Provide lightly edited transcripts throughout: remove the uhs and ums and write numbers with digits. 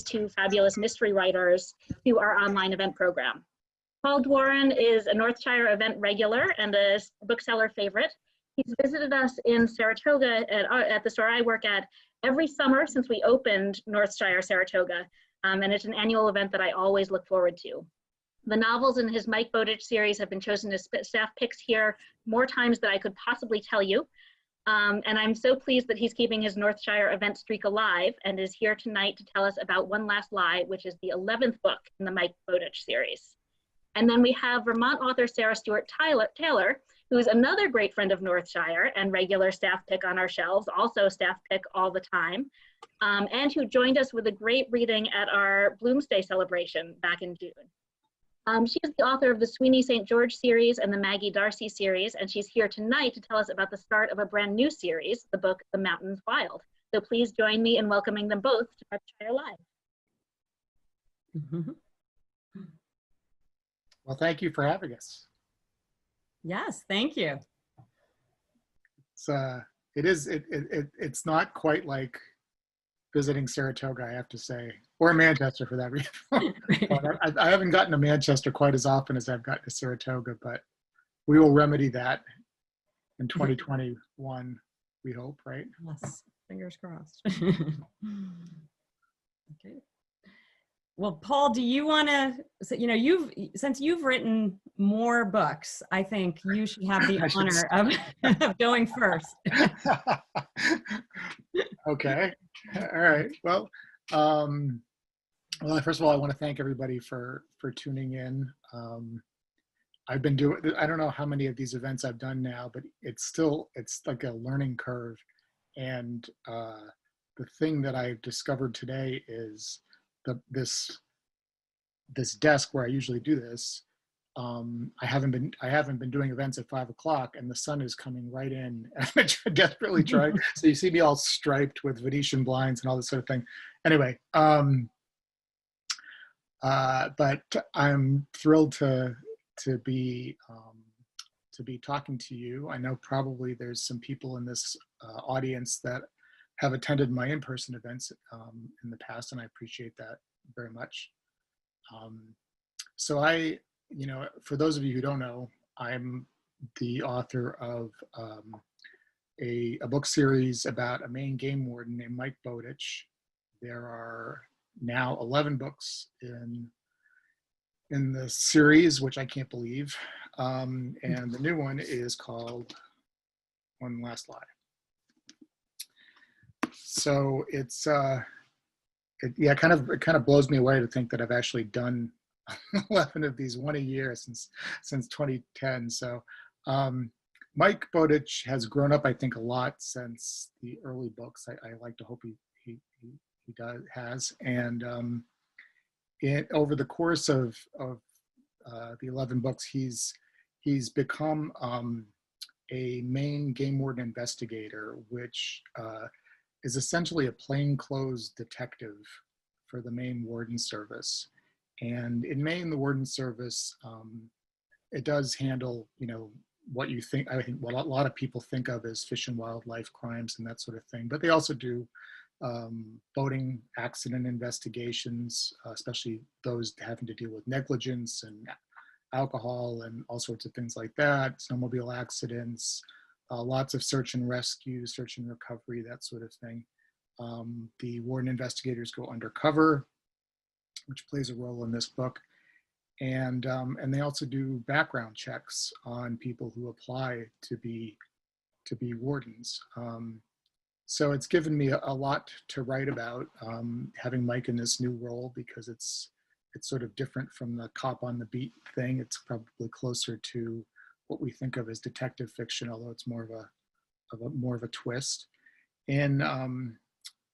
two fabulous mystery writers to our online event program. Paul Doiron is a Northshire event regular and a bookseller favorite. He's visited us in Saratoga at the store I work at every summer since we opened Northshire Saratoga, and it's an annual event that I always look forward to. The novels in his Mike Bowditch series have been chosen as staff picks here more times than I could possibly tell you. And I'm so pleased that he's keeping his Northshire event streak alive and is here tonight to tell us about One Last Lie, which is the 11th book in the Mike Bowditch series. And then we have Vermont author Sarah Stewart Taylor, who is another great friend of Northshire and regular staff pick on our shelves, also staff pick all the time, and who joined us with a great reading at our Bloomsday celebration back in June. She is the author of the Sweeney St. George series and the Maggie D'arcy series, and she's here tonight to tell us about the start of a brand new series, the book The Mountains Wild. So please join me in welcoming them both to Northshire Live. Mm-hmm. Well, thank you for having us. Yes, thank you. It's not quite like visiting Saratoga, I have to say, or Manchester for that reason. But I haven't gotten to Manchester quite as often as I've gotten to Saratoga, but we will remedy that in 2021, we hope, right? Yes, fingers crossed. Okay. Well, Paul, do you want to, so, you know, since you've written more books, I think you should have the honor of going first. Okay. All right. Well, first of all, I want to thank everybody for tuning in. I've been doing, I don't know how many of these events I've done now, but it's like a learning curve. And the thing that I've discovered today is this desk where I usually do this. I haven't been doing events at 5 o'clock, and the sun is coming right in. I'm desperately trying. So you see me all striped with Venetian blinds and all this sort of thing. Anyway, but I'm thrilled to be talking to you. I know probably there's some people in this audience that have attended my in-person events in the past, and I appreciate that very much. So for those of you who don't know, I'm the author of a book series about a Maine game warden named Mike Bowditch. There are now 11 books in the series, which I can't believe. And the new one is called One Last Lie. So it kind of blows me away to think that I've actually done 11 of these, one a year since 2010. So Mike Bowditch has grown up, I think, a lot since the early books. I like to hope he has. And over the course of the 11 books, he's become a Maine game warden investigator, which is essentially a plainclothes detective for the Maine Warden Service. And in Maine, the Warden Service, it does handle, what you think, I think what a lot of people think of as fish and wildlife crimes and that sort of thing. But they also do boating accident investigations, especially those having to deal with negligence and alcohol and all sorts of things like that, snowmobile accidents, lots of search and rescue, search and recovery, that sort of thing. The warden investigators go undercover, which plays a role in this book. And they also do background checks on people who apply to be wardens. So it's given me a lot to write about, having Mike in this new role, because it's sort of different from the cop on the beat thing. It's probably closer to what we think of as detective fiction, although it's more of a twist. And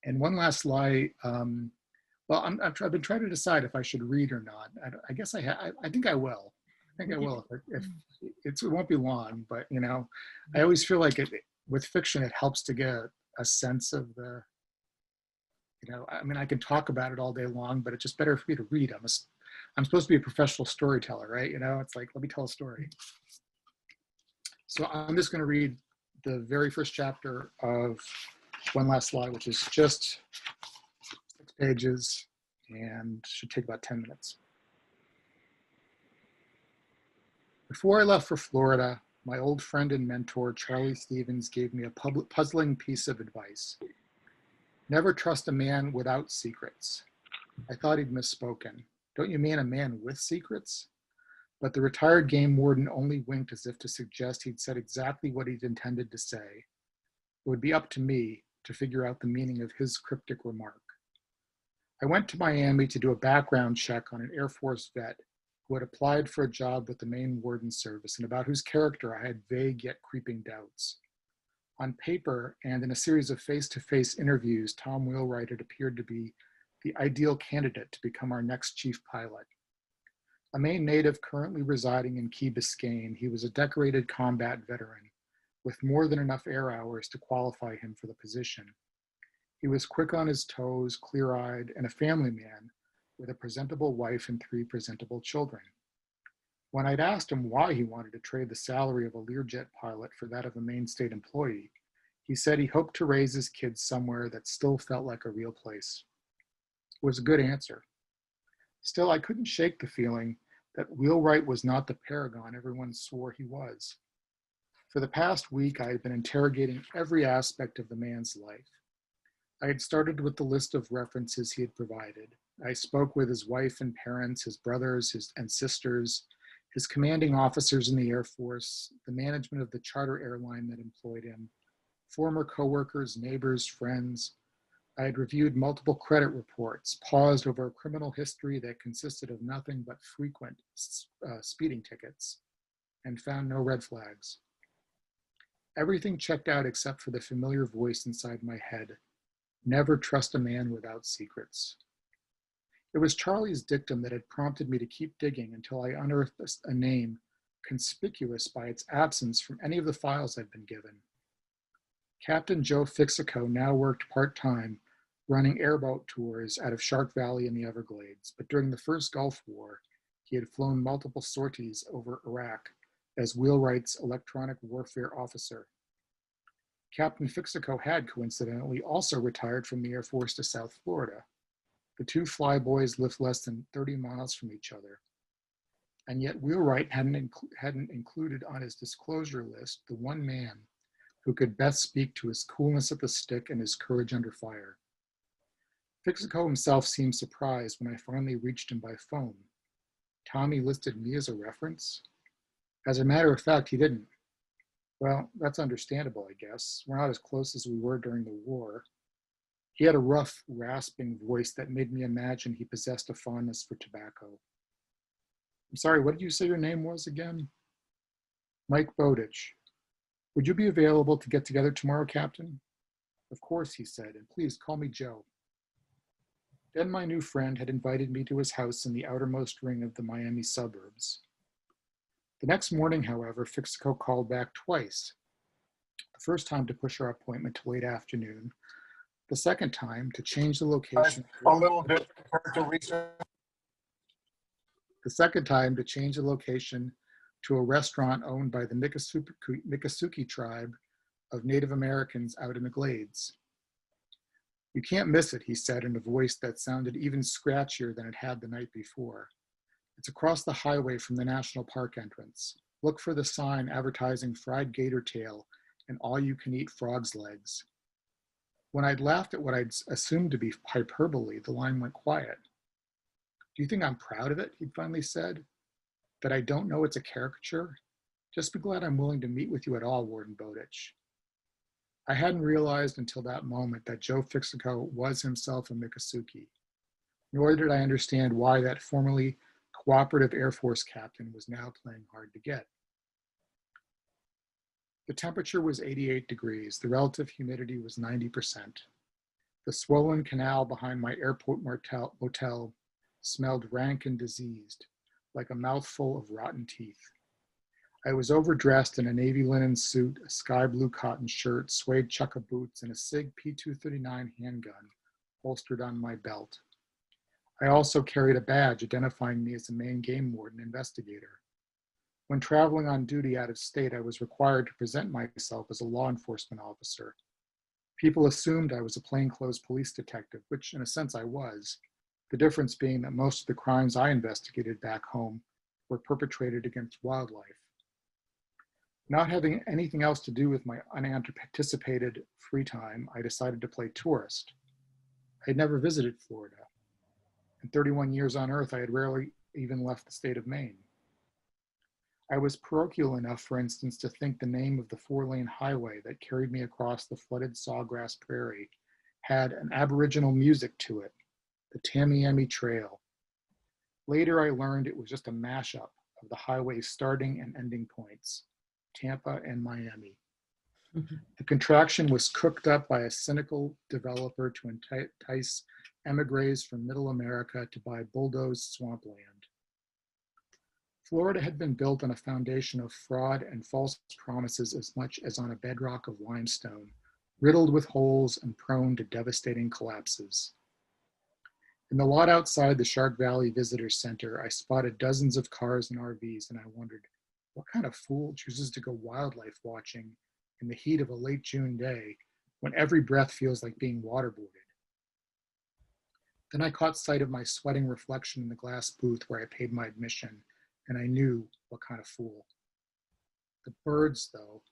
One Last Lie. Well, I've been trying to decide if I should read or not. I guess I think I will. I think I will. If it won't be long, but I always feel like with fiction, it helps to get a sense of the. I mean, I can talk about it all day long, but it's just better for me to read. I'm supposed to be a professional storyteller, right? It's like, let me tell a story. So I'm just going to read the very first chapter of One Last Lie, which is just 6 pages. and should take about 10 minutes. Before I left for Florida, my old friend and mentor, Charlie Stevens, gave me a puzzling piece of advice. Never trust a man without secrets. I thought he'd misspoken. Don't you mean a man with secrets? But the retired game warden only winked as if to suggest he'd said exactly what he'd intended to say. It would be up to me to figure out the meaning of his cryptic remark. I went to Miami to do a background check on an Air Force vet who had applied for a job with the Maine Warden Service and about whose character I had vague yet creeping doubts. On paper and in a series of face-to-face interviews, Tom Wheelwright had appeared to be the ideal candidate to become our next chief pilot. A Maine native currently residing in Key Biscayne, he was a decorated combat veteran with more than enough air hours to qualify him for the position. He was quick on his toes, clear-eyed, and a family man with a presentable wife and 3 presentable children. When I'd asked him why he wanted to trade the salary of a Learjet pilot for that of a Maine state employee, he said he hoped to raise his kids somewhere that still felt like a real place. It was a good answer. Still, I couldn't shake the feeling that Wheelwright was not the paragon everyone swore he was. For the past week, I had been interrogating every aspect of the man's life. I had started with the list of references he had provided. I spoke with his wife and parents, his brothers and sisters, his commanding officers in the Air Force, the management of the charter airline that employed him, former coworkers, neighbors, friends. I had reviewed multiple credit reports, paused over a criminal history that consisted of nothing but frequent speeding tickets, and found no red flags. Everything checked out except for the familiar voice inside my head. Never trust a man without secrets. It was Charlie's dictum that had prompted me to keep digging until I unearthed a name conspicuous by its absence from any of the files I'd been given. Captain Joe Fixico now worked part-time running airboat tours out of Shark Valley in the Everglades, but during the first Gulf War, he had flown multiple sorties over Iraq as Wheelwright's electronic warfare officer. Captain Fixico had coincidentally also retired from the Air Force to South Florida. The 2 flyboys lived less than 30 miles from each other. And yet Wheelwright hadn't included on his disclosure list the one man who could best speak to his coolness at the stick and his courage under fire. Fixico himself seemed surprised when I finally reached him by phone. Tommy listed me as a reference? As a matter of fact, he didn't. Well, that's understandable, I guess. We're not as close as we were during the war. He had a rough, rasping voice that made me imagine he possessed a fondness for tobacco. I'm sorry, what did you say your name was again? Mike Bowditch. Would you be available to get together tomorrow, Captain? Of course, he said, and please call me Joe. Then my new friend had invited me to his house in the outermost ring of the Miami suburbs. The next morning, however, Fixico called back twice. The first time to push our appointment to late afternoon. The second time to change the location. A little bit to research. The second time to change the location to a restaurant owned by the Miccosukee tribe of Native Americans out in the Glades. You can't miss it, he said in a voice that sounded even scratchier than it had the night before. It's across the highway from the National Park entrance. Look for the sign advertising fried gator tail and all-you-can-eat frog's legs. When I'd laughed at what I'd assumed to be hyperbole, the line went quiet. Do you think I'm proud of it? He'd finally said. That I don't know it's a caricature? Just be glad I'm willing to meet with you at all, Warden Bowditch. I hadn't realized until that moment that Joe Fixico was himself a Miccosukee, nor did I understand why that formerly cooperative Air Force captain was now playing hard to get. The temperature was 88 degrees. The relative humidity was 90%. The swollen canal behind my airport motel smelled rank and diseased, like a mouthful of rotten teeth. I was overdressed in a navy linen suit, a sky blue cotton shirt, suede chukka boots, and a SIG P239 handgun holstered on my belt. I also carried a badge identifying me as a Maine game warden investigator. When traveling on duty out of state, I was required to present myself as a law enforcement officer. People assumed I was a plainclothes police detective, which in a sense I was, The difference being that most of the crimes I investigated back home were perpetrated against wildlife. Not having anything else to do with my unanticipated free time, I decided to play tourist. I had never visited Florida. In 31 years on Earth, I had rarely even left the state of Maine. I was parochial enough, for instance, to think the name of the 4-lane highway that carried me across the flooded sawgrass prairie had an Aboriginal music to it, the Tamiami Trail. Later, I learned it was just a mashup of the highway's starting and ending points, Tampa and Miami. The contraction was cooked up by a cynical developer to entice emigres from Middle America to buy bulldozed swampland. Florida had been built on a foundation of fraud and false promises as much as on a bedrock of limestone, riddled with holes and prone to devastating collapses. In the lot outside the Shark Valley Visitor Center, I spotted dozens of cars and RVs, and I wondered, what kind of fool chooses to go wildlife watching in the heat of a late June day when every breath feels like being waterboarded? Then I caught sight of my sweating reflection in the glass booth where I paid my admission, and I knew what kind of fool. The birds, though,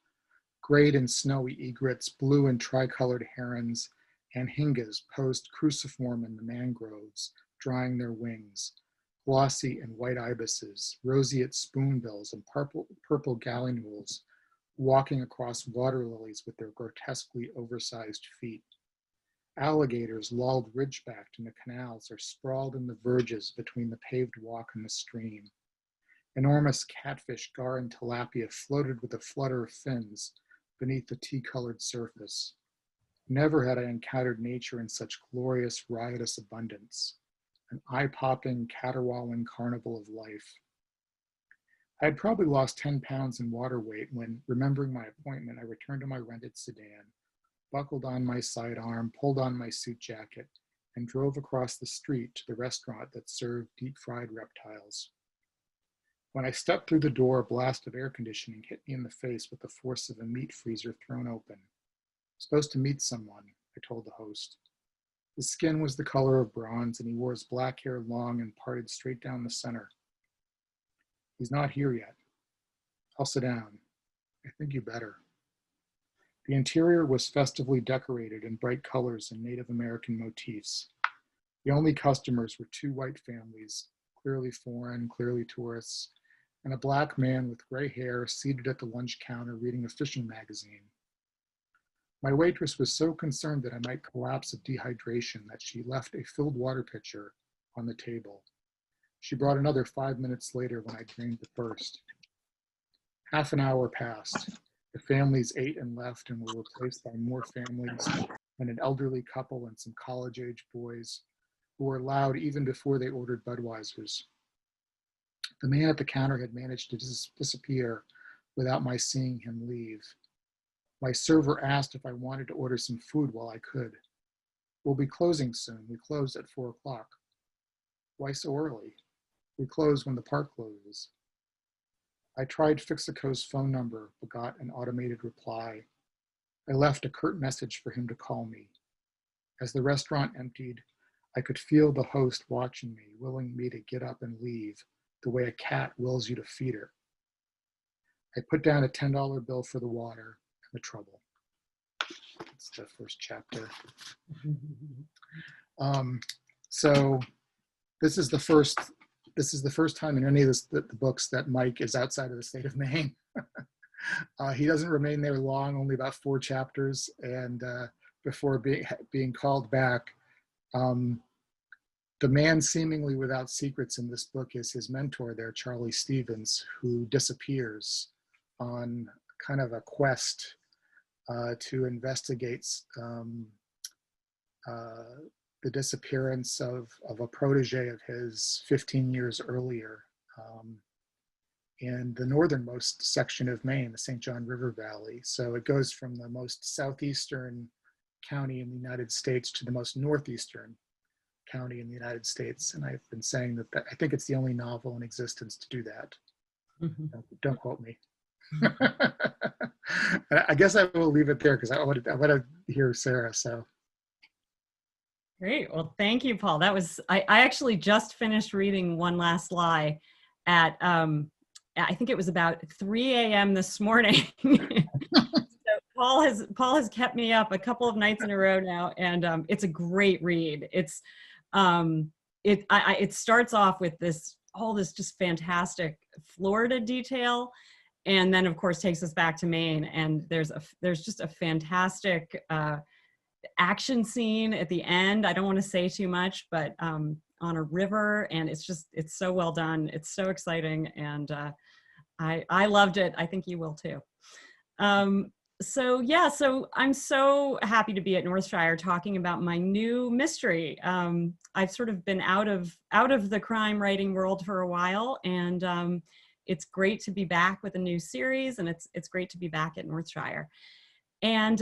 great and snowy egrets, blue and tricolored herons, and hingas posed cruciform in the mangroves, drying their wings, glossy and white ibises, roseate spoonbills, and purple gallinules walking across water lilies with their grotesquely oversized feet. Alligators lolled ridgebacked in the canals or sprawled in the verges between the paved walk and the stream. Enormous catfish, gar, and tilapia floated with a flutter of fins beneath the tea-colored surface. Never had I encountered nature in such glorious, riotous abundance, an eye-popping, caterwauling carnival of life. I had probably lost 10 pounds in water weight when, remembering my appointment, I returned to my rented sedan, buckled on my sidearm, pulled on my suit jacket, and drove across the street to the restaurant that served deep-fried reptiles. When I stepped through the door, a blast of air conditioning hit me in the face with the force of a meat freezer thrown open. Supposed to meet someone, I told the host. His skin was the color of bronze, and he wore his black hair long and parted straight down the center. He's not here yet. I'll sit down. I think you better. The interior was festively decorated in bright colors and Native American motifs. The only customers were 2 white families, clearly foreign, clearly tourists, and a black man with gray hair seated at the lunch counter reading a fishing magazine. My waitress was so concerned that I might collapse of dehydration that she left a filled water pitcher on the table. She brought another 5 minutes later when I drained the first. Half an hour passed. The families ate and left and were replaced by more families and an elderly couple and some college-age boys who were loud even before they ordered Budweisers. The man at the counter had managed to disappear without my seeing him leave. My server asked if I wanted to order some food while I could. We'll be closing soon. We close at 4 o'clock. Why so early? We close when the park closes. I tried Fixico's phone number, but got an automated reply. I left a curt message for him to call me. As the restaurant emptied, I could feel the host watching me, willing me to get up and leave, the way a cat wills you to feed her. I put down a $10 bill for the water and the trouble. That's the first chapter. So this is the first time in any of the books that Mike is outside of the state of Maine. He doesn't remain there long, only about 4 chapters, and before being called back. The man seemingly without secrets in this book is his mentor there, Charlie Stevens, who disappears on kind of a quest to investigate the disappearance of a protege of his 15 years earlier in the northernmost section of Maine, the St. John River Valley. So it goes from the most southeastern county in the United States to the most northeastern county in the United States. And I've been saying that I think it's the only novel in existence to do that. Don't quote me. I guess I will leave it there because I want to hear Sarah. So. Great. Well, thank you, Paul. That was, I actually just finished reading One Last Lie at, I think it was about 3 a.m. this morning. So Paul has kept me up a couple of nights in a row now, and it's a great read. It starts off with all this just fantastic Florida detail, and then of course takes us back to Maine, and there's just a fantastic action scene at the end. I don't want to say too much, but on a river, and it's so well done. It's so exciting, and I loved it. I think you will too. So yeah, so I'm so happy to be at Northshire talking about my new mystery. I've sort of been out of the crime writing world for a while, and it's great to be back with a new series, and it's great to be back at Northshire. And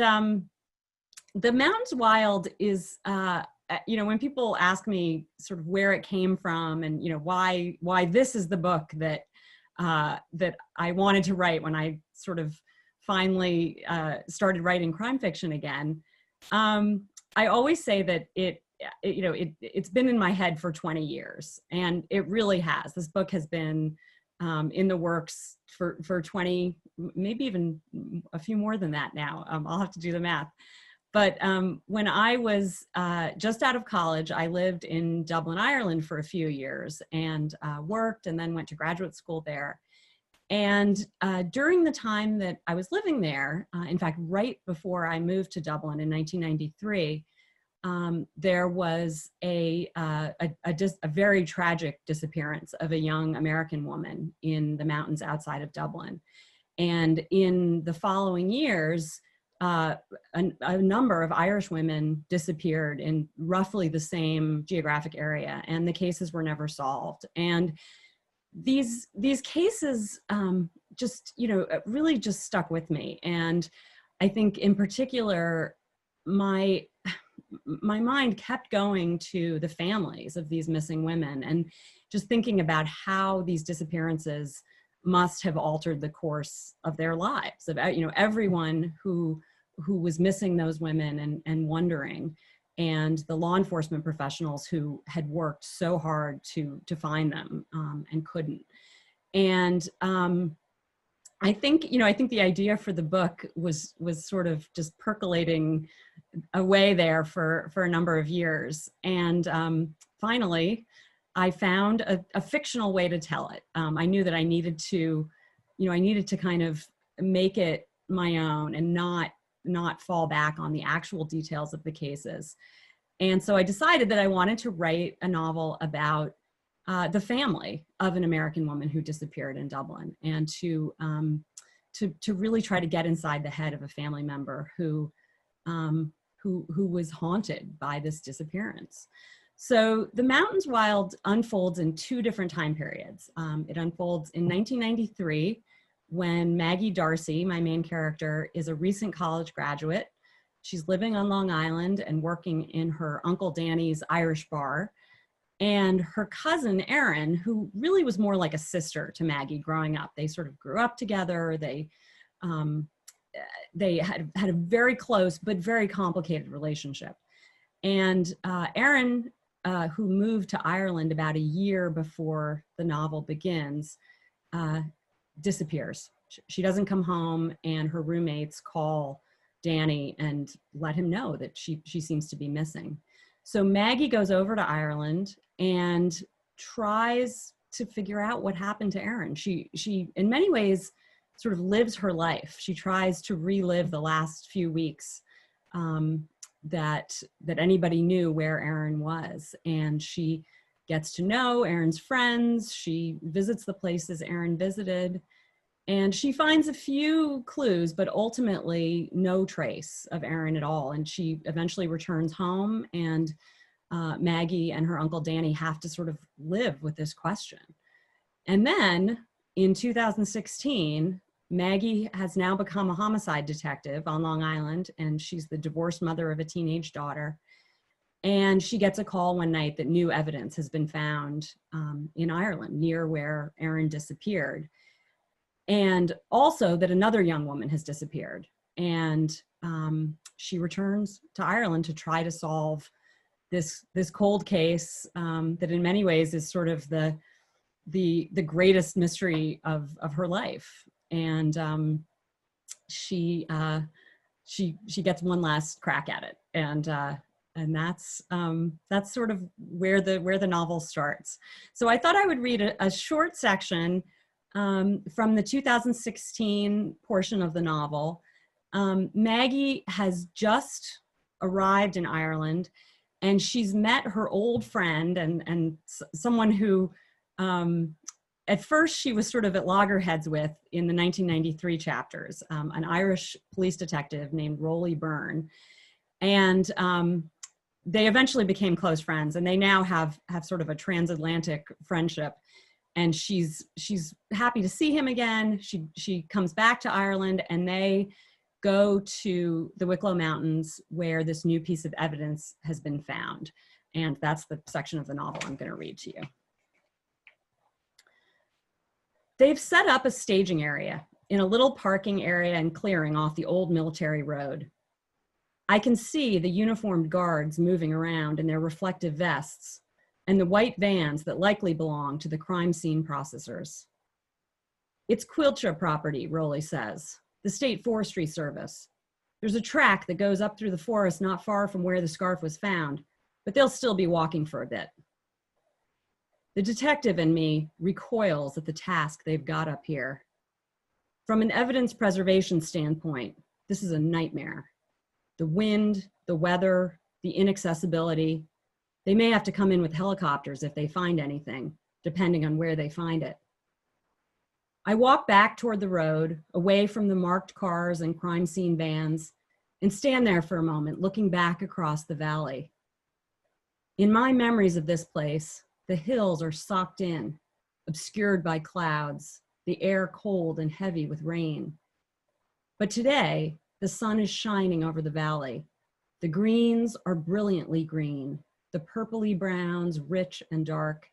The Mountains Wild is, when people ask me sort of where it came from, and why this is the book that I wanted to write when I sort of finally started writing crime fiction again, I always say that it's been in my head for 20 years, and it really has. This book has been in the works for 20, maybe even a few more than that now. I'll have to do the math. But when I was just out of college, I lived in Dublin, Ireland for a few years, and worked, and then went to graduate school there. And during the time that I was living there, in fact, right before I moved to Dublin in 1993, there was a very tragic disappearance of a young American woman in the mountains outside of Dublin. And in the following years, a number of Irish women disappeared in roughly the same geographic area, and the cases were never solved. And these cases really just stuck with me. And I think in particular, my mind kept going to the families of these missing women, and just thinking about how these disappearances must have altered the course of their lives, of everyone who was missing those women and wondering, and the law enforcement professionals who had worked so hard to find them and couldn't. And I think the idea for the book was sort of just percolating away there for a number of years. And finally, I found a fictional way to tell it. I knew that I needed to kind of make it my own and not fall back on the actual details of the cases. And so I decided that I wanted to write a novel about the family of an American woman who disappeared in Dublin, and to really try to get inside the head of a family member who was haunted by this disappearance. So The Mountains Wild unfolds in two different time periods. It unfolds in 1993, when Maggie D'arcy, my main character, is a recent college graduate. She's living on Long Island and working in her Uncle Danny's Irish bar. And her cousin, Erin, who really was more like a sister to Maggie growing up. They sort of grew up together. They had a very close but very complicated relationship. And Erin, who moved to Ireland about a year before the novel begins, disappears. She doesn't come home, and her roommates call Danny and let him know that she seems to be missing. So Maggie goes over to Ireland and tries to figure out what happened to Erin. She in many ways sort of lives her life. She tries to relive the last few weeks that anybody knew where Erin was, and she gets to know Erin's friends. She visits the places Erin visited, and she finds a few clues, but ultimately no trace of Erin at all. And she eventually returns home, and Maggie and her Uncle Danny have to sort of live with this question. And then in 2016, Maggie has now become a homicide detective on Long Island, and she's the divorced mother of a teenage daughter. And she gets a call one night that new evidence has been found in Ireland, near where Erin disappeared. And also that another young woman has disappeared. And she returns to Ireland to try to solve this cold case that in many ways is sort of the greatest mystery of her life. And she gets one last crack at it, and that's sort of where the novel starts. So I thought I would read a short section from the 2016 portion of the novel. Maggie has just arrived in Ireland, and she's met her old friend and someone who at first she was sort of at loggerheads with in the 1993 chapters, an Irish police detective named Rolly Byrne. And they eventually became close friends, and they now have sort of a transatlantic friendship. And she's happy to see him again. She comes back to Ireland, and they go to the Wicklow Mountains where this new piece of evidence has been found. And that's the section of the novel I'm going to read to you. They've set up a staging area in a little parking area and clearing off the old military road. I can see the uniformed guards moving around in their reflective vests and the white vans that likely belong to the crime scene processors. It's Quilcha property, Rolly says, the State Forestry Service. There's a track that goes up through the forest not far from where the scarf was found, but they'll still be walking for a bit. The detective in me recoils at the task they've got up here. From an evidence preservation standpoint, this is a nightmare. The wind, the weather, the inaccessibility. They may have to come in with helicopters if they find anything, depending on where they find it. I walk back toward the road, away from the marked cars and crime scene vans, and stand there for a moment, looking back across the valley. In my memories of this place, the hills are socked in, obscured by clouds, the air cold and heavy with rain. But today, the sun is shining over the valley. The greens are brilliantly green, the purpley browns rich and dark.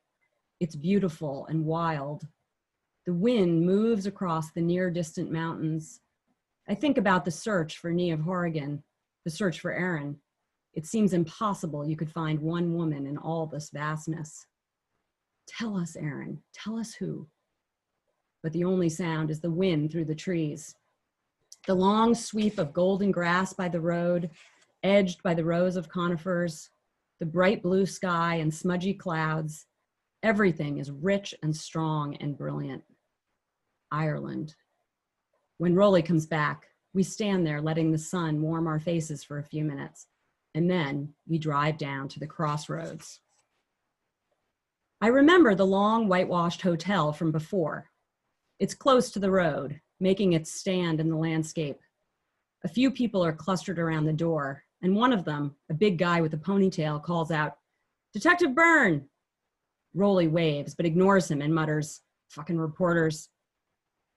It's beautiful and wild. The wind moves across the near distant mountains. I think about the search for Niamh Horrigan, the search for Erin. It seems impossible you could find one woman in all this vastness. Tell us, Erin, tell us who. But the only sound is the wind through the trees. The long sweep of golden grass by the road, edged by the rows of conifers, the bright blue sky and smudgy clouds. Everything is rich and strong and brilliant. Ireland. When Rolly comes back, we stand there letting the sun warm our faces for a few minutes, and then we drive down to the crossroads. I remember the long whitewashed hotel from before. It's close to the road, making its stand in the landscape. A few people are clustered around the door, and one of them, a big guy with a ponytail, calls out, "Detective Byrne!" Rolly waves, but ignores him and mutters, "Fucking reporters."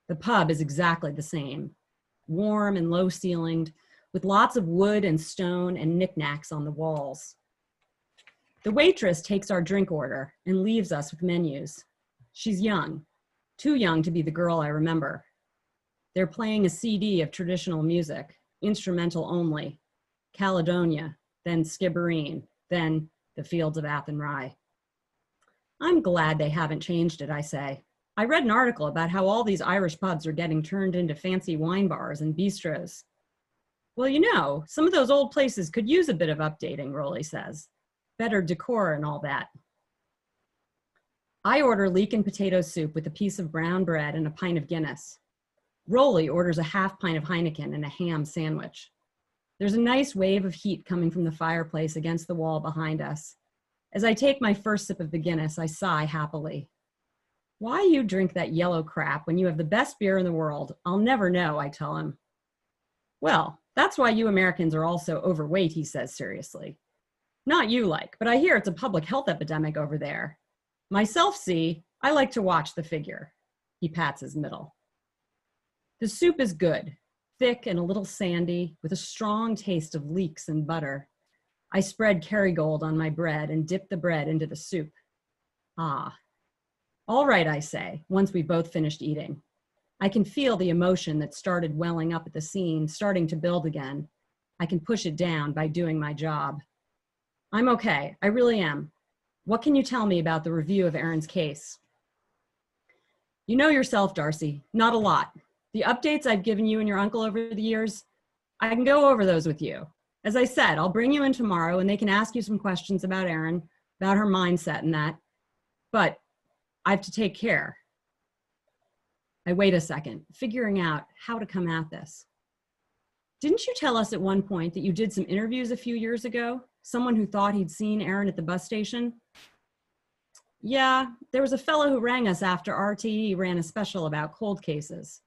The pub is exactly the same, warm and low-ceilinged, with lots of wood and stone and knickknacks on the walls. The waitress takes our drink order and leaves us with menus. She's young, too young to be the girl I remember. They're playing a CD of traditional music, instrumental only, Caledonia, then Skibbereen, then The Fields of Athenry. I'm glad they haven't changed it, I say. I read an article about how all these Irish pubs are getting turned into fancy wine bars and bistros. Well, you know, some of those old places could use a bit of updating, Rolly says. Better decor and all that. I order leek and potato soup with a piece of brown bread and a pint of Guinness. Rolly orders a half pint of Heineken and a ham sandwich. There's a nice wave of heat coming from the fireplace against the wall behind us. As I take my first sip of the Guinness, I sigh happily. Why you drink that yellow crap when you have the best beer in the world? I'll never know, I tell him. Well, that's why you Americans are all so overweight, he says seriously. Not you like, but I hear it's a public health epidemic over there. Myself, see, I like to watch the figure. He pats his middle. The soup is good, thick and a little sandy, with a strong taste of leeks and butter. I spread Kerrygold on my bread and dip the bread into the soup. Ah. All right, I say, once we both finished eating. I can feel the emotion that started welling up at the scene, starting to build again. I can push it down by doing my job. I'm okay. I really am. What can you tell me about the review of Erin's case? You know yourself, D'Arcy. Not a lot. The updates I've given you and your uncle over the years, I can go over those with you. As I said, I'll bring you in tomorrow and they can ask you some questions about Erin, about her mindset and that. But I have to take care. I wait a second, figuring out how to come at this. Didn't you tell us at one point that you did some interviews a few years ago? Someone who thought he'd seen Erin at the bus station? Yeah, there was a fellow who rang us after RTE ran a special about cold cases.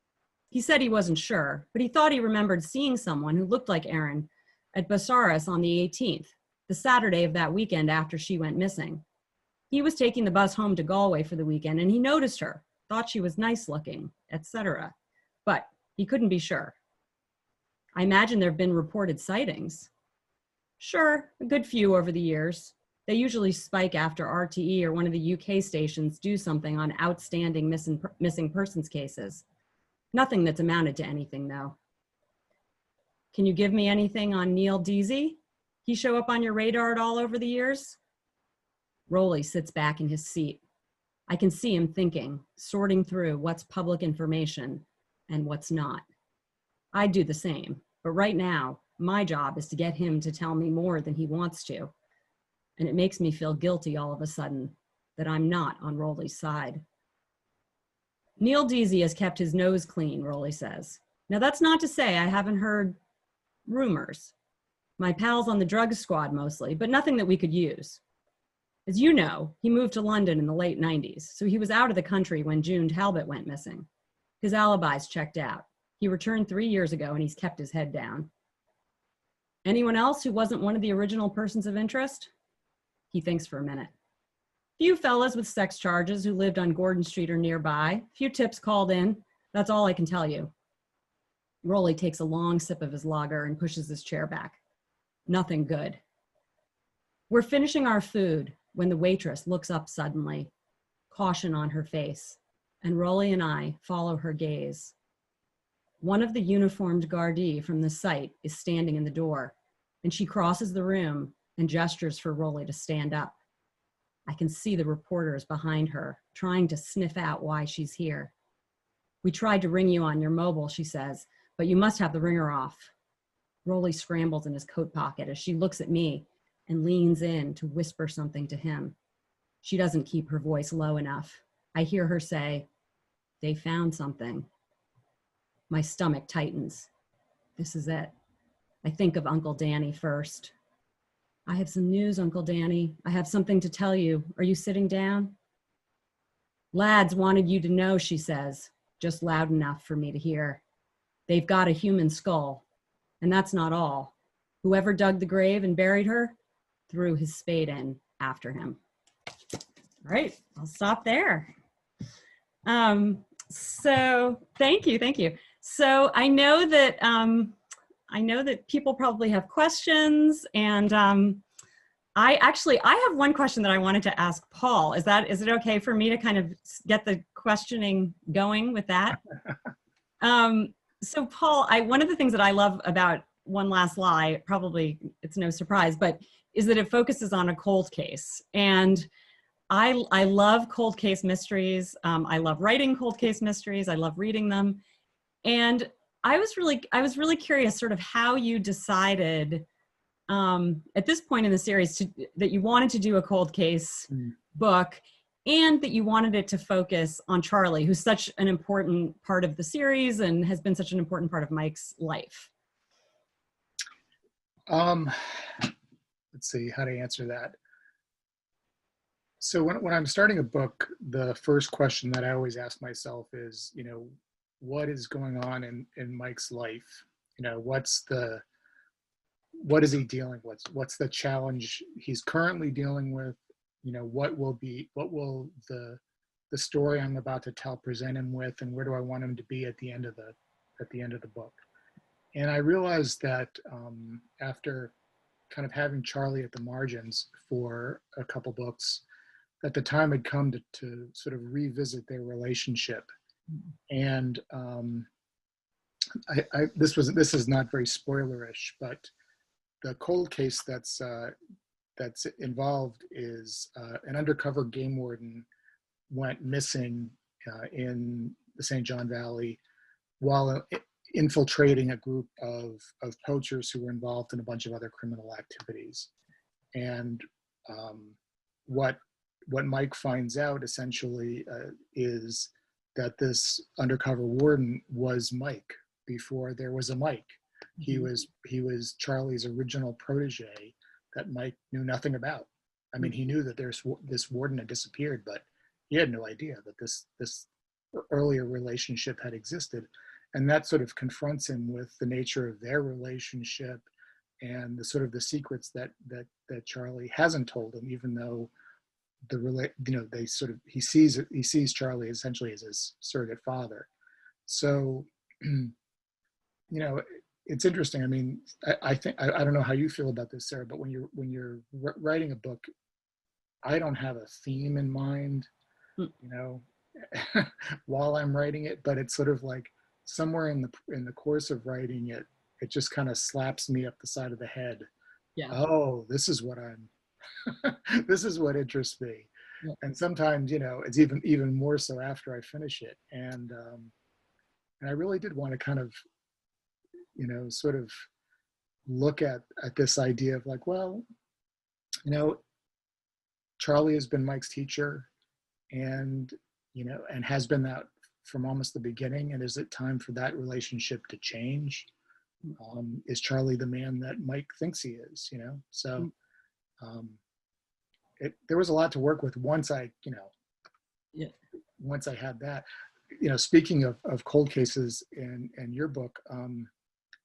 He said he wasn't sure, but he thought he remembered seeing someone who looked like Erin at Basaris on the 18th, the Saturday of that weekend after she went missing. He was taking the bus home to Galway for the weekend and he noticed her, thought she was nice looking, etc. But he couldn't be sure. I imagine there have been reported sightings. Sure, a good few over the years. They usually spike after RTE or one of the UK stations do something on outstanding missing persons cases. Nothing that's amounted to anything, though. Can you give me anything on Neil Deasy? He show up on your radar at all over the years? Rowley sits back in his seat. I can see him thinking, sorting through what's public information and what's not. I'd do the same, but right now, my job is to get him to tell me more than he wants to. And it makes me feel guilty all of a sudden that I'm not on Rowley's side. Neil Deasy has kept his nose clean, Rowley says. Now that's not to say I haven't heard rumors. My pals on the drug squad mostly, but nothing that we could use. As you know, he moved to London in the late 90s, so he was out of the country when June Talbot went missing. His alibi's checked out. He returned 3 years ago and he's kept his head down. Anyone else who wasn't one of the original persons of interest? He thinks for a minute. Few fellas with sex charges who lived on Gordon Street or nearby. Few tips called in. That's all I can tell you. Rowley takes a long sip of his lager and pushes his chair back. Nothing good. We're finishing our food when the waitress looks up suddenly, caution on her face, and Rowley and I follow her gaze. One of the uniformed gardee from the site is standing in the door, and she crosses the room and gestures for Rowley to stand up. I can see the reporters behind her, trying to sniff out why she's here. We tried to ring you on your mobile, she says, but you must have the ringer off. Rowley scrambles in his coat pocket as she looks at me and leans in to whisper something to him. She doesn't keep her voice low enough. I hear her say, "They found something." My stomach tightens. This is it. I think of Uncle Danny first. I have some news, Uncle Danny. I have something to tell you. Are you sitting down? Lads wanted you to know, she says, just loud enough for me to hear. They've got a human skull, and that's not all. Whoever dug the grave and buried her threw his spade in after him. All right, I'll stop there. So thank you. So I know that people probably have questions, and I have one question that I wanted to ask Paul. Is it okay for me to kind of get the questioning going with that? So Paul, one of the things that I love about One Last Lie, probably it's no surprise, but is that it focuses on a cold case. And I love cold case mysteries. I love writing cold case mysteries. I love reading them. And I was really curious sort of how you decided at this point in the series that you wanted to do a cold case book, and that you wanted it to focus on Charlie, who's such an important part of the series and has been such an important part of Mike's life. Let's see how to answer that. So when I'm starting a book, the first question that I always ask myself is, what is going on in Mike's life? What is he dealing with? What's the challenge he's currently dealing with? What will the story I'm about to tell present him with, and where do I want him to be at the end of the book? And I realized that after kind of having Charlie at the margins for a couple books, that the time had come to sort of revisit their relationship. And this is not very spoilerish, but the cold case that that's involved is an undercover game warden went missing in the St. John Valley while infiltrating a group of poachers who were involved in a bunch of other criminal activities. And what Mike finds out essentially is that this undercover warden was Mike before there was a Mike. He was Charlie's original protege that Mike knew nothing about. I mean, he knew that this warden had disappeared, but he had no idea that this earlier relationship had existed. And that sort of confronts him with the nature of their relationship and the sort of the secrets that Charlie hasn't told him, even though he sees Charlie essentially as his surrogate father. So, it's interesting. I mean, I think I don't know how you feel about this, Sarah, but when you're writing a book, I don't have a theme in mind, while I'm writing it, but it's sort of like somewhere in the course of writing it, it just kind of slaps me up the side of the head. Yeah. Oh, this is what this is what interests me. Yeah. And sometimes, it's even more so after I finish it. And I really did want to kind of, sort of look at this idea of like, well, Charlie has been Mike's teacher and has been that from almost the beginning. And is it time for that relationship to change? Is Charlie the man that Mike thinks he is, So there was a lot to work with once I had that. Speaking of cold cases in your book,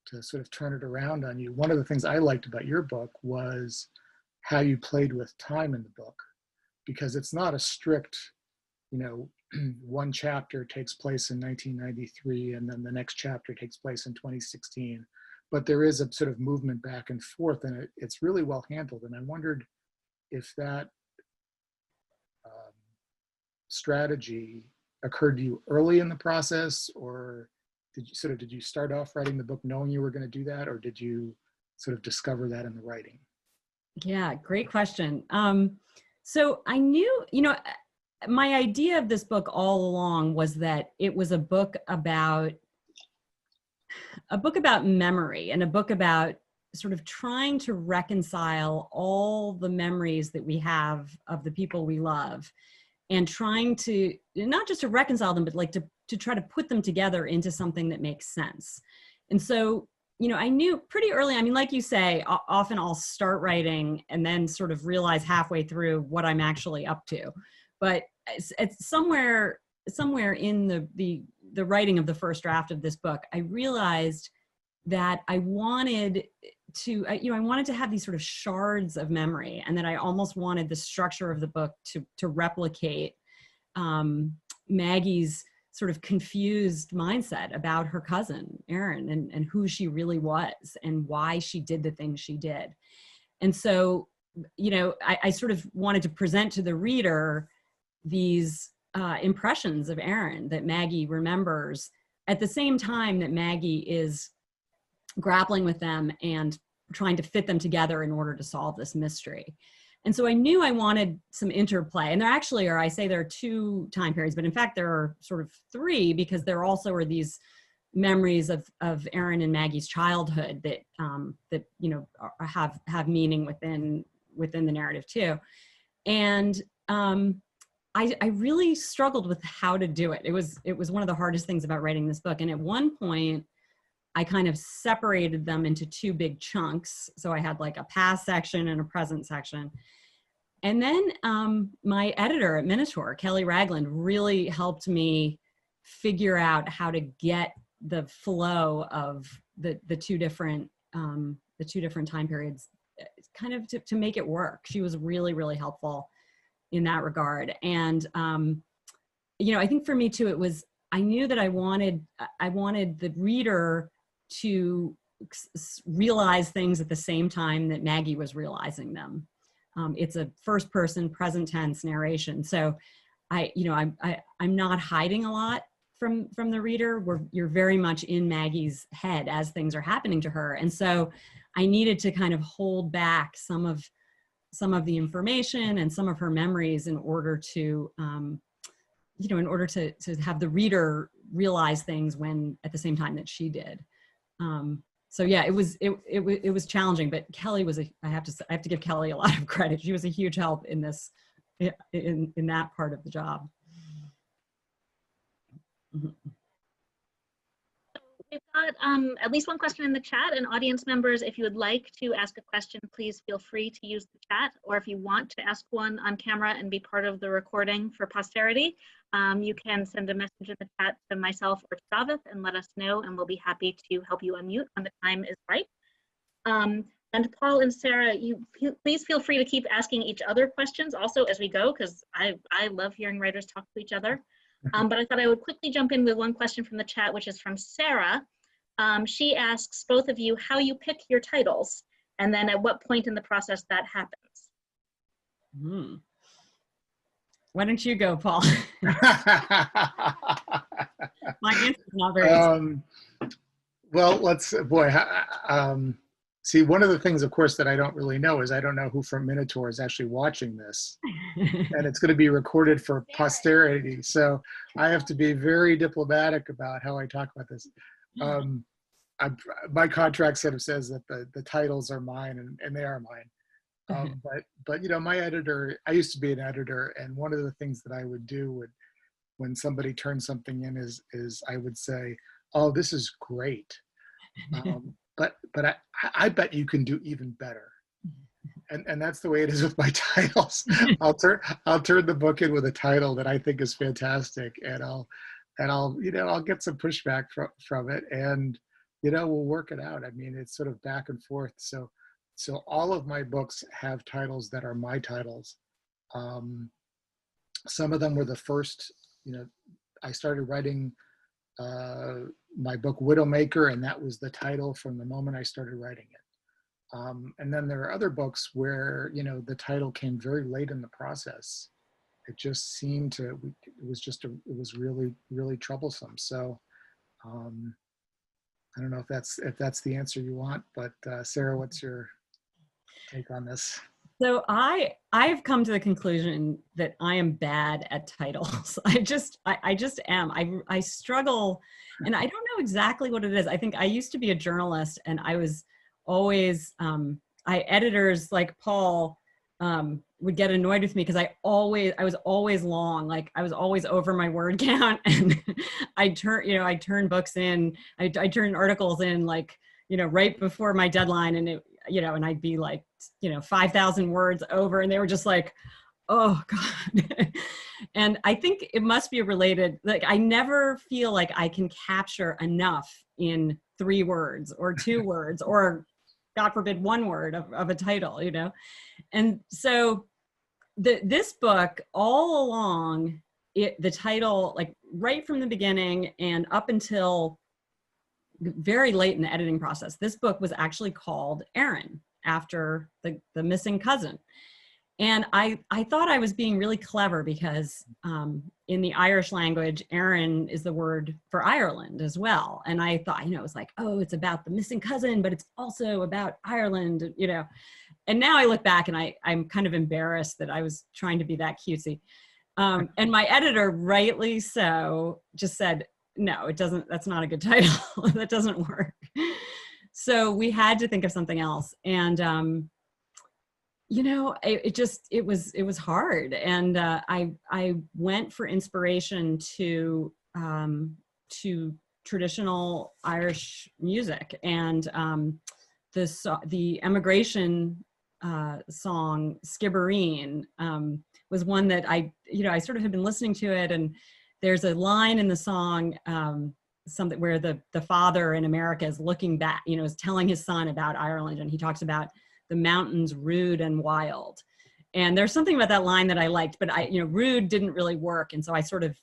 to sort of turn it around on you, one of the things I liked about your book was how you played with time in the book, because it's not a strict, one chapter takes place in 1993 and then the next chapter takes place in 2016, but there is a sort of movement back and forth, and it's really well handled. And I wondered if that strategy occurred to you early in the process, or did you start off writing the book knowing you were going to do that, or did you sort of discover that in the writing? Yeah, great question. So I knew, my idea of this book all along was that it was a book about memory, and a book about sort of trying to reconcile all the memories that we have of the people we love, and trying to not just to reconcile them, but like to try to put them together into something that makes sense. And so, I knew pretty early, I mean, like you say, often I'll start writing and then sort of realize halfway through what I'm actually up to. But it's somewhere in the writing of the first draft of this book, I realized that I wanted to, I wanted to have these sort of shards of memory, and that I almost wanted the structure of the book to replicate Maggie's sort of confused mindset about her cousin, Erin, and who she really was and why she did the things she did. And so, I sort of wanted to present to the reader these impressions of Erin that Maggie remembers at the same time that Maggie is grappling with them and trying to fit them together in order to solve this mystery. And so I knew I wanted some interplay. And there actually are, I say there are 2 time periods, but in fact there are sort of 3, because there also are these memories of Erin and Maggie's childhood that have meaning within the narrative too. And I really struggled with how to do it. It was one of the hardest things about writing this book. And at one point, I kind of separated them into 2 big chunks. So I had like a past section and a present section. And then my editor at Minotaur, Kelly Ragland, really helped me figure out how to get the flow of the two different time periods, kind of to make it work. She was really, really helpful in that regard. And I think for me too, I knew that I wanted the reader to realize things at the same time that Maggie was realizing them. It's a first person present tense narration. So I'm not hiding a lot from the reader. You're very much in Maggie's head as things are happening to her. And so I needed to kind of hold back some of some of the information and some of her memories in order to, in order to have the reader realize things when at the same time that she did. So yeah, it was challenging, but Kelly was I have to give Kelly a lot of credit. She was a huge help in this, in that part of the job. Mm-hmm. We've got at least one question in the chat, and audience members, if you would like to ask a question, please feel free to use the chat, or if you want to ask one on camera and be part of the recording for posterity, you can send a message in the chat to myself or to Davith and let us know, and we'll be happy to help you unmute when the time is right. And Paul and Sarah, please feel free to keep asking each other questions also as we go, because I love hearing writers talk to each other. But I thought I would quickly jump in with one question from the chat, which is from Sarah. She asks both of you how you pick your titles, and then at what point in the process that happens. Why don't you go, Paul? My answer is not very well, see, one of the things, of course, that I don't really know is I don't know who from Minotaur is actually watching this. And it's going to be recorded for posterity. So I have to be very diplomatic about how I talk about this. My contract sort of says that the titles are mine, and they are mine. But my editor, I used to be an editor, and one of the things that I would do when somebody turned something in is I would say, oh, this is great. But I bet you can do even better. And that's the way it is with my titles. I'll turn the book in with a title that I think is fantastic, and I'll get some pushback from it, and we'll work it out. I mean, it's sort of back and forth. So all of my books have titles that are my titles. Some of them were the first. I started writing my book Widowmaker, and that was the title from the moment I started writing it. And then there are other books where the title came very late in the process. It just seemed to, it was really, really troublesome. So I don't know if that's the answer you want, but Sarah, what's your take on this? So I've come to the conclusion that I am bad at titles. I just am. I struggle, and I don't know exactly what it is. I think I used to be a journalist, and I was always, editors like Paul would get annoyed with me because I was always long. Like I was always over my word count, and I'd turn books in, I turn articles in like, right before my deadline, and and I'd be like, 5,000 words over, and they were just like, oh God. And I think it must be related. Like, I never feel like I can capture enough in 3 words or 2 words, or God forbid, 1 word of a title, And so this book all along, the title, like right from the beginning and up until very late in the editing process, this book was actually called Aaron, after the missing cousin. And I thought I was being really clever because in the Irish language, Aaron is the word for Ireland as well. And I thought, it was like, oh, it's about the missing cousin, but it's also about Ireland, And now I look back and I'm kind of embarrassed that I was trying to be that cutesy. And my editor, rightly so, just said, no, it doesn't, that's not a good title. That doesn't work. So we had to think of something else. And, it was hard. And I went for inspiration to traditional Irish music. And the emigration song Skibbereen was one that I sort of had been listening to it, and there's a line in the song, something where the father in America is looking back, is telling his son about Ireland, and he talks about the mountains rude and wild. And there's something about that line that I liked, but rude didn't really work. And so I sort of,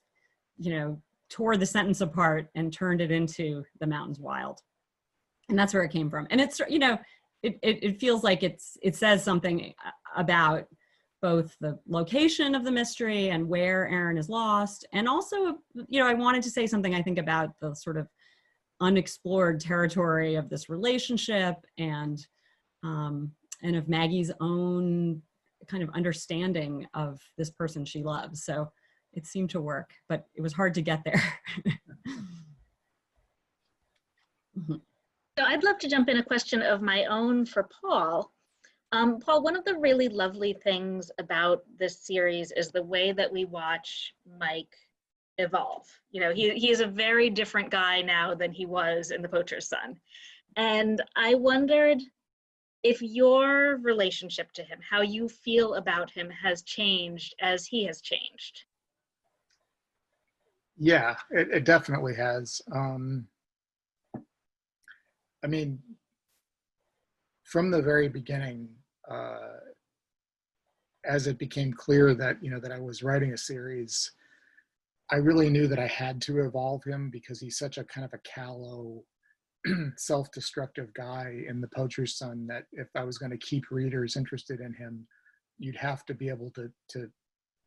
tore the sentence apart and turned it into the mountains wild. And that's where it came from. And it's, it feels like it says something about both the location of the mystery and where Aaron is lost. And also, I wanted to say something, I think, about the sort of unexplored territory of this relationship and of Maggie's own kind of understanding of this person she loves. So it seemed to work, but it was hard to get there. So I'd love to jump in a question of my own for Paul. Paul, one of the really lovely things about this series is the way that we watch Mike evolve. You know, he is a very different guy now than he was in The Poacher's Son. And I wondered if your relationship to him, how you feel about him, has changed as he has changed. Yeah, it definitely has. I mean, from the very beginning, as it became clear that, that I was writing a series, I really knew that I had to evolve him because he's such a kind of a callow, self-destructive guy in The Poacher's Son that if I was going to keep readers interested in him, you'd have to be able to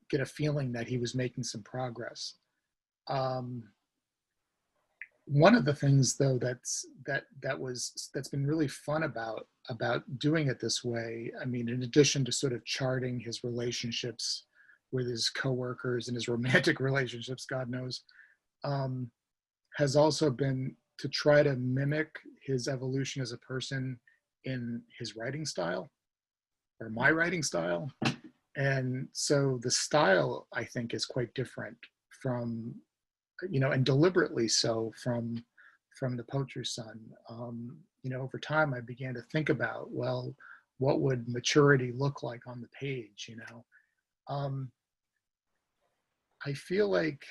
get a feeling that he was making some progress. One of the things, though, that's been really fun about doing it this way, I mean, in addition to sort of charting his relationships with his coworkers and his romantic relationships, God knows, has also been to try to mimic his evolution as a person in his writing style, or my writing style. And so the style, I think, is quite different from, and deliberately so from The Poacher's Son. Over time, I began to think about, well, what would maturity look like on the page? I feel like,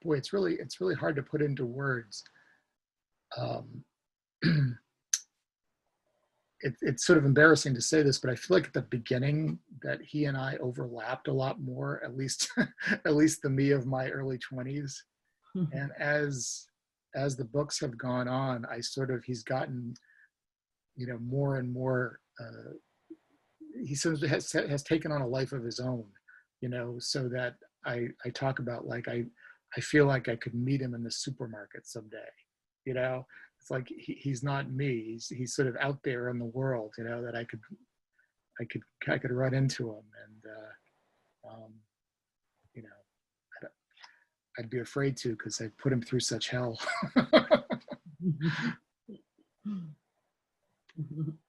boy, it's really hard to put into words. It's sort of embarrassing to say this, but I feel like at the beginning that he and I overlapped a lot more, at least the me of my early 20s. And as the books have gone on, he's gotten, more and more, he sort of has taken on a life of his own, so that I talk about, like, I feel like I could meet him in the supermarket someday, It's like he's not me. He's sort of out there in the world, that I could run into him, and I'd be afraid to, because I put him through such hell.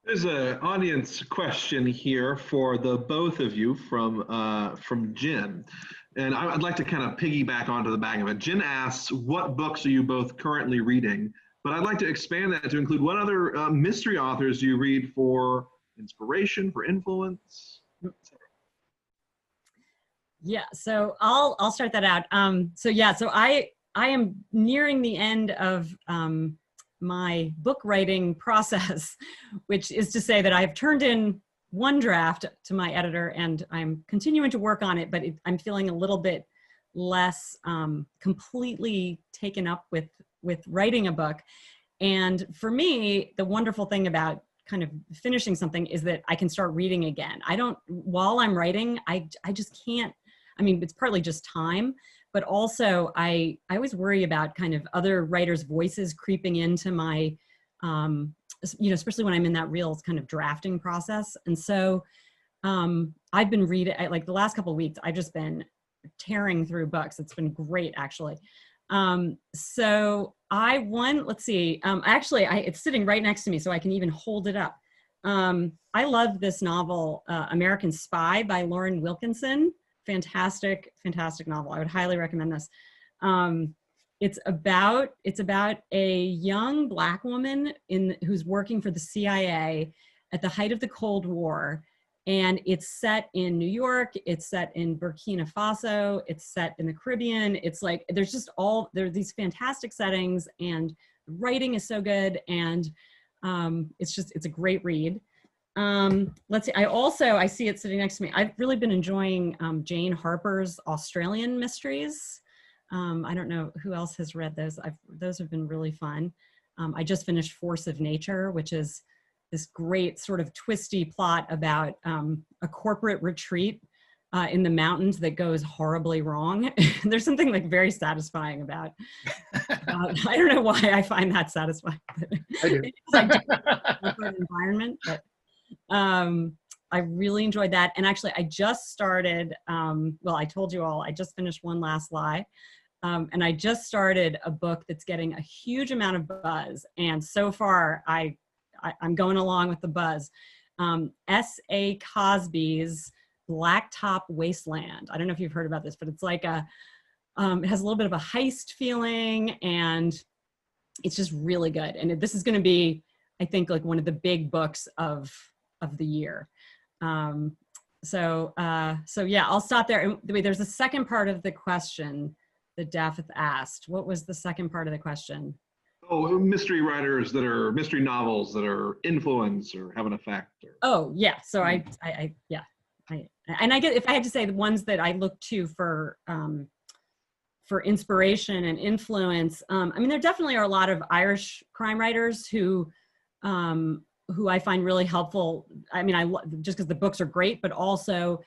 There's an audience question here for the both of you from Jen. And I'd like to kind of piggyback onto the back of it. Jen asks, what books are you both currently reading? But I'd like to expand that to include what other mystery authors do you read for inspiration, for influence? Yeah, so I'll start that out. So I am nearing the end of my book writing process, which is to say that I've turned in one draft to my editor, and I'm continuing to work on it, but I'm feeling a little bit less completely taken up with writing a book. And for me, the wonderful thing about kind of finishing something is that I can start reading again. While I'm writing, I just can't. I mean, it's partly just time, but also I always worry about kind of other writers' voices creeping into my, especially when I'm in that real kind of drafting process. And so I've been reading, like the last couple of weeks, I've just been tearing through books. It's been great, actually. So let's see, actually, it's sitting right next to me, so I can even hold it up. I love this novel, American Spy by Lauren Wilkinson. Fantastic, fantastic novel. I would highly recommend this. It's about a young Black woman who's working for the CIA at the height of the Cold War. And it's set in New York, it's set in Burkina Faso, it's set in the Caribbean. It's like, there are these fantastic settings, and the writing is so good, and it's a great read. Let's see, I see it sitting next to me. I've really been enjoying Jane Harper's Australian mysteries. I don't know who else has read those. Those have been really fun. I just finished Force of Nature, which is this great sort of twisty plot about a corporate retreat in the mountains that goes horribly wrong. There's something like very satisfying about I don't know why I find that satifying. I do. It's like environment, but I really enjoyed that. And actually, I just started, well, I told you all, I just finished One Last Lie. And I just started a book that's getting a huge amount of buzz. And so far, I'm going along with the buzz. S.A. Cosby's Blacktop Wasteland. I don't know if you've heard about this, but it's like it has a little bit of a heist feeling, and it's just really good. And this is going to be, I think, like one of the big books of the year. So yeah, I'll stop there. And wait, there's a second part of the question that Daphne asked. What was the second part of the question? Oh, mystery writers that are mystery novels that are influence or have an effect. Or... Oh yeah, so I get, if I had to say the ones that I look to for inspiration and influence, I mean, there definitely are a lot of Irish crime writers who I find really helpful. I mean, just because the books are great, but also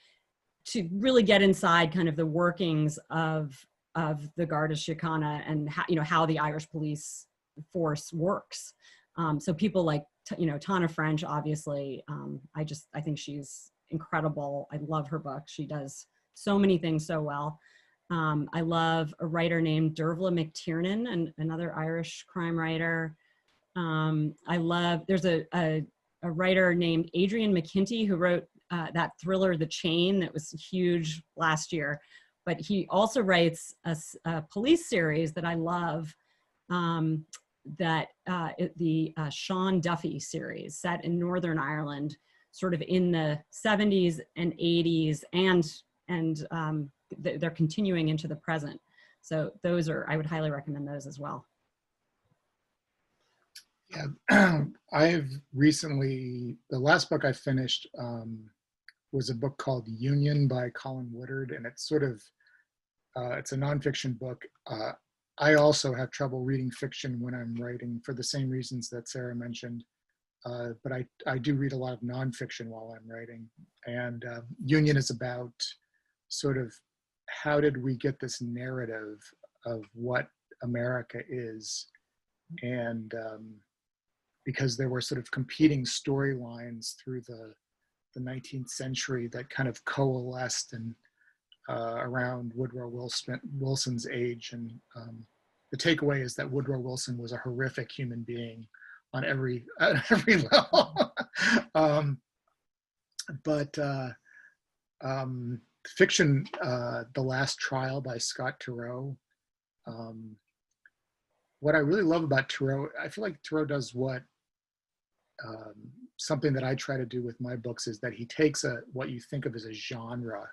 to really get inside kind of the workings of the Garda Síochána and how the Irish police force works. So people like, Tana French, obviously, I think she's incredible. I love her book. She does so many things so well. I love a writer named Dervla McTiernan, and another Irish crime writer. There's a writer named Adrian McKinty who wrote that thriller, The Chain, that was huge last year. But he also writes a police series that I love, the Sean Duffy series, set in Northern Ireland, sort of in the 70s and 80s, and they're continuing into the present. So I would highly recommend those as well. Yeah, I've recently, the last book I finished was a book called Union by Colin Woodard, and it's sort of, it's a nonfiction book. I also have trouble reading fiction when I'm writing for the same reasons that Sarah mentioned, but I do read a lot of nonfiction while I'm writing. And Union is about sort of how did we get this narrative of what America is, and because there were sort of competing storylines through the 19th century that kind of coalesced and around Woodrow Wilson's age. And the takeaway is that Woodrow Wilson was a horrific human being on every level. Fiction, The Last Trial by Scott Turow. What I really love about Turow, I feel like Turow does what something that I try to do with my books, is that he takes what you think of as a genre,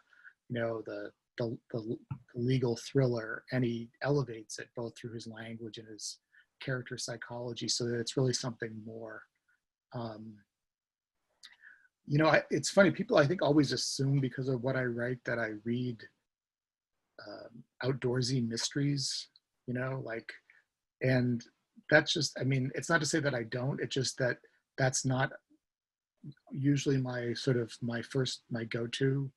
the legal thriller, and he elevates it both through his language and his character psychology, so that it's really something more. It's funny, people I think always assume because of what I write that I read outdoorsy mysteries, and that's just, I mean, it's not to say that I don't, it's just that that's not usually my go-to.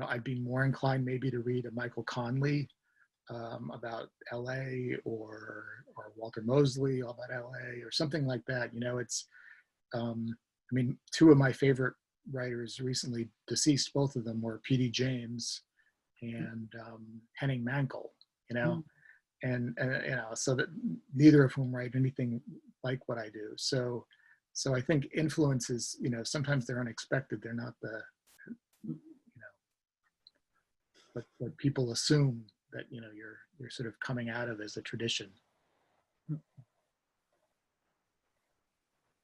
I'd be more inclined maybe to read a Michael Conley about LA, or Walter Mosley about LA, or something like that. It's, I mean, two of my favorite writers recently deceased, both of them were P.D. James and Henning Mankell, and so that neither of whom write anything like what I do. So I think influences, sometimes they're unexpected. They're not what people assume that, you're sort of coming out of as a tradition.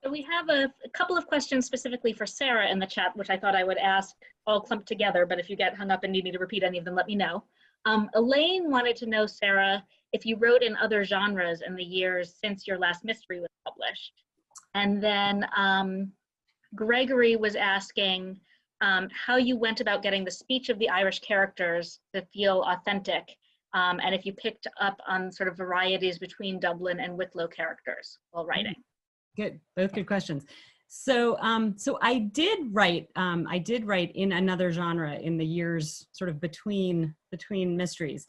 So we have a couple of questions specifically for Sarah in the chat, which I thought I would ask all clumped together, but if you get hung up and need me to repeat any of them, let me know. Elaine wanted to know, Sarah, if you wrote in other genres in the years since your last mystery was published. And then Gregory was asking how you went about getting the speech of the Irish characters to feel authentic, and if you picked up on sort of varieties between Dublin and Wicklow characters while writing. Good, both good questions. So I did write in another genre in the years sort of between mysteries.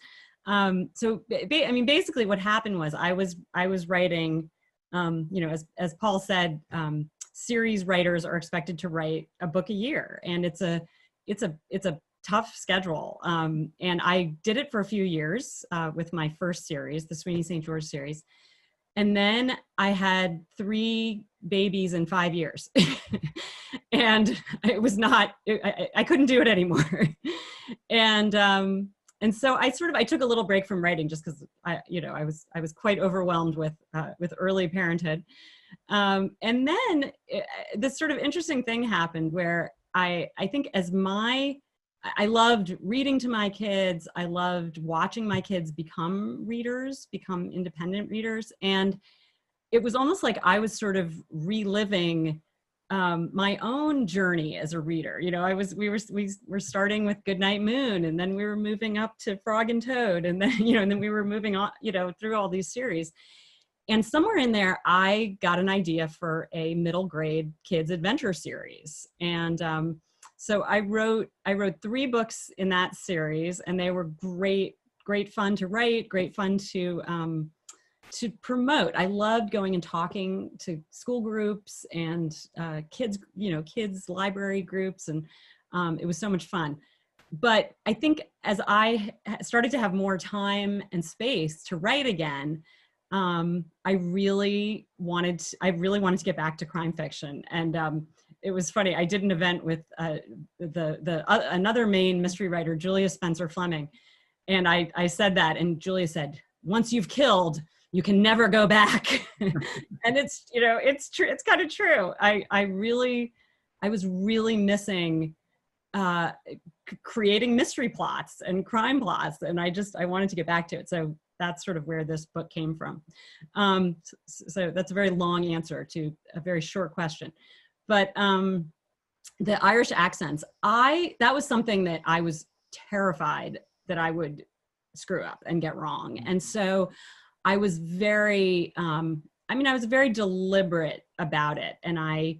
Basically what happened was I was writing, as Paul said, series writers are expected to write a book a year, and it's a tough schedule. And I did it for a few years with my first series, the Sweeney St. George series. And then I had 3 babies in 5 years. And it was not, I couldn't do it anymore. And so I took a little break from writing just because I was quite overwhelmed with early parenthood. And then this sort of interesting thing happened where I think I loved reading to my kids. I loved watching my kids become independent readers. And it was almost like I was sort of reliving my own journey as a reader. We were starting with Goodnight Moon, and then we were moving up to Frog and Toad, and then, and then we were moving on, through all these series. And somewhere in there, I got an idea for a middle grade kids adventure series. And so I wrote 3 books in that series, and they were great fun to write, great fun to promote. I loved going and talking to school groups and kids library groups, and it was so much fun. But I think as I started to have more time and space to write again, I really wanted to get back to crime fiction. And it was funny. I did an event with another Maine mystery writer, Julia Spencer Fleming, and I said that, and Julia said, "Once you've killed, you can never go back." And it's true. It's kind of true. I was really missing creating mystery plots and crime plots, and I wanted to get back to it. So that's sort of where this book came from. So that's a very long answer to a very short question. But the Irish accents, that was something that I was terrified that I would screw up and get wrong. And so I was very, I was very deliberate about it. And I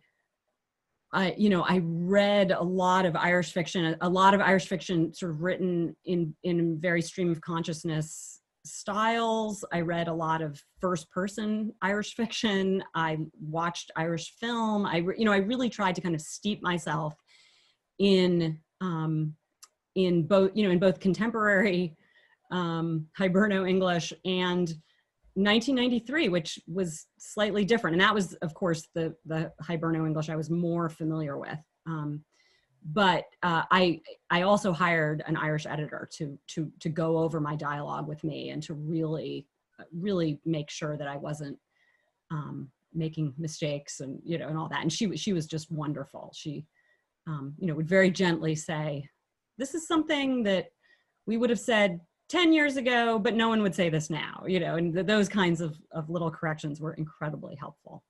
read a lot of Irish fiction sort of written in very stream of consciousness styles. I read a lot of first-person Irish fiction. I watched Irish film. I really tried to kind of steep myself in both contemporary Hiberno English and 1993, which was slightly different, and that was, of course, the Hiberno English I was more familiar with. But I also hired an Irish editor to go over my dialogue with me and to really make sure that I wasn't making mistakes and all that. And she was just wonderful. She would very gently say, "This is something that we would have said 10 years ago, but no one would say this now." And those kinds of little corrections were incredibly helpful.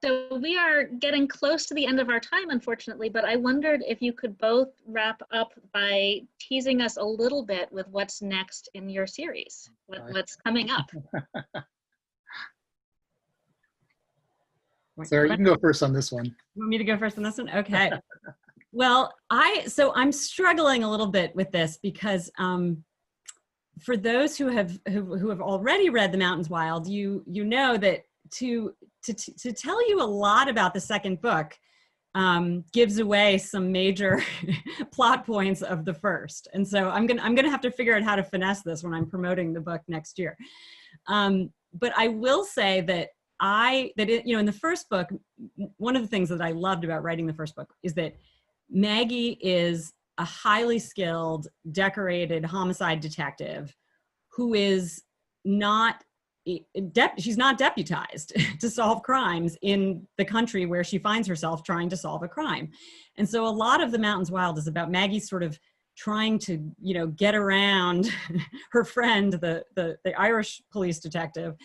So we are getting close to the end of our time, unfortunately, but I wondered if you could both wrap up by teasing us a little bit with what's next in your series, what's coming up. Sarah, you can go first on this one. You want me to go first on this one? Okay. Well, I'm struggling a little bit with this because for those who have already read The Mountains Wild, you know that to tell you a lot about the second book gives away some major plot points of the first, and so I'm gonna have to figure out how to finesse this when I'm promoting the book next year. But I will say that in the first book, one of the things that I loved about writing the first book is that Maggie is a highly skilled, decorated homicide detective who is she's not deputized to solve crimes in the country where she finds herself trying to solve a crime. And so a lot of The Mountains Wild is about Maggie sort of trying to, get around her friend, the Irish police detective,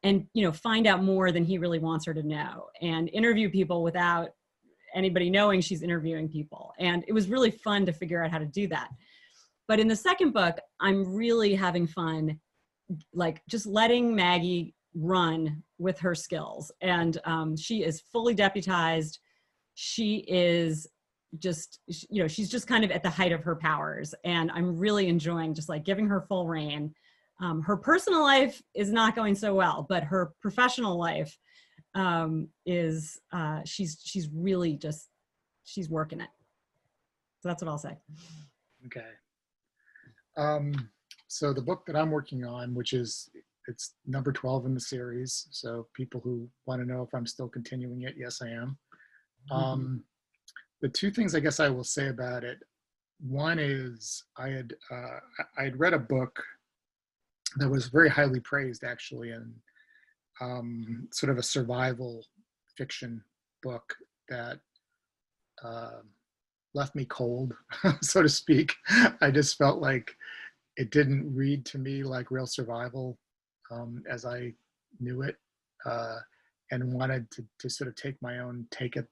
and, find out more than he really wants her to know, and interview people without anybody knowing she's interviewing people. And it was really fun to figure out how to do that. But in the second book, I'm really having fun like just letting Maggie run with her skills. And she is fully deputized. She is just, she's just kind of at the height of her powers. And I'm really enjoying just like giving her full reign. Her personal life is not going so well, but her professional life is she's really just, she's working it. So that's what I'll say. Okay. So the book that I'm working on, it's number 12 in the series. So people who want to know if I'm still continuing it, yes, I am. The two things I guess I will say about it. One is I had read a book that was very highly praised, actually, and sort of a survival fiction book that left me cold, so to speak. I just felt like it didn't read to me like real survival as I knew it, and wanted to sort of take my own take at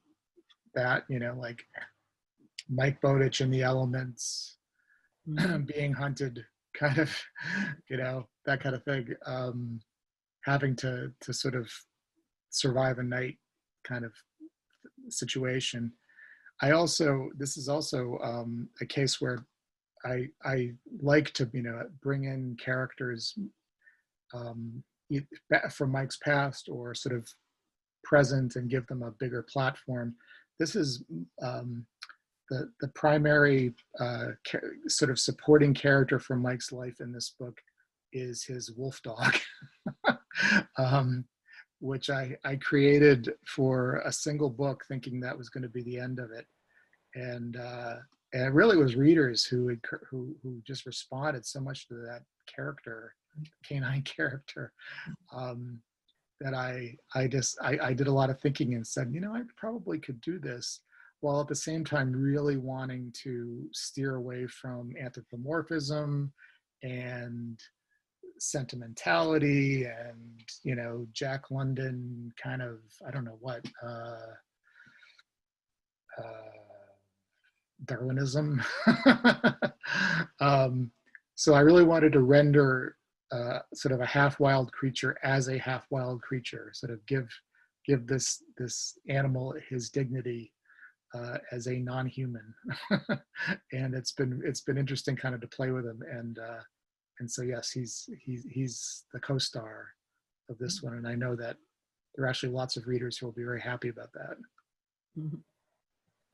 that, like Mike Bowditch in the elements, being hunted, kind of, that kind of thing, having to sort of survive a night kind of situation. This is also a case where I like to, bring in characters from Mike's past or sort of present and give them a bigger platform. This is the primary sort of supporting character from Mike's life in this book is his wolf dog, which I created for a single book, thinking that was going to be the end of it, and it really was readers who just responded so much to that character, canine character, that I did a lot of thinking and said, I probably could do this, while at the same time really wanting to steer away from anthropomorphism and sentimentality and, Jack London kind of, I don't know what, Darwinism. So I really wanted to render sort of a half-wild creature as a half-wild creature, sort of give this animal his dignity as a non-human. And it's been interesting kind of to play with him, and so yes, he's the co-star of this one, and I know that there are actually lots of readers who will be very happy about that.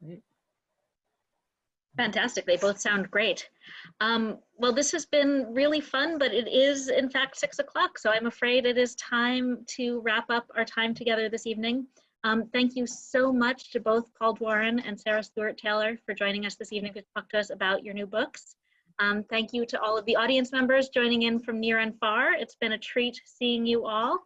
Great. Fantastic. They both sound great. Well, this has been really fun, but it is in fact 6 o'clock. So I'm afraid it is time to wrap up our time together this evening. Thank you so much to both Paul Doiron and Sarah Stewart Taylor for joining us this evening to talk to us about your new books. Thank you to all of the audience members joining in from near and far. It's been a treat seeing you all.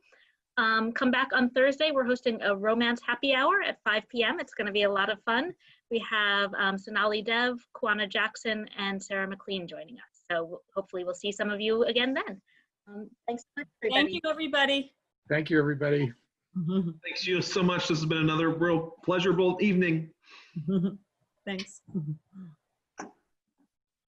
Come back on Thursday. We're hosting a romance happy hour at 5 p.m. It's going to be a lot of fun. We have Sonali Dev, Kwana Jackson, and Sarah McLean joining us. So hopefully we'll see some of you again then. Thanks so much, everybody. Thank you, everybody. Thank you, everybody. Thanks you so much. This has been another real pleasurable evening. Thanks.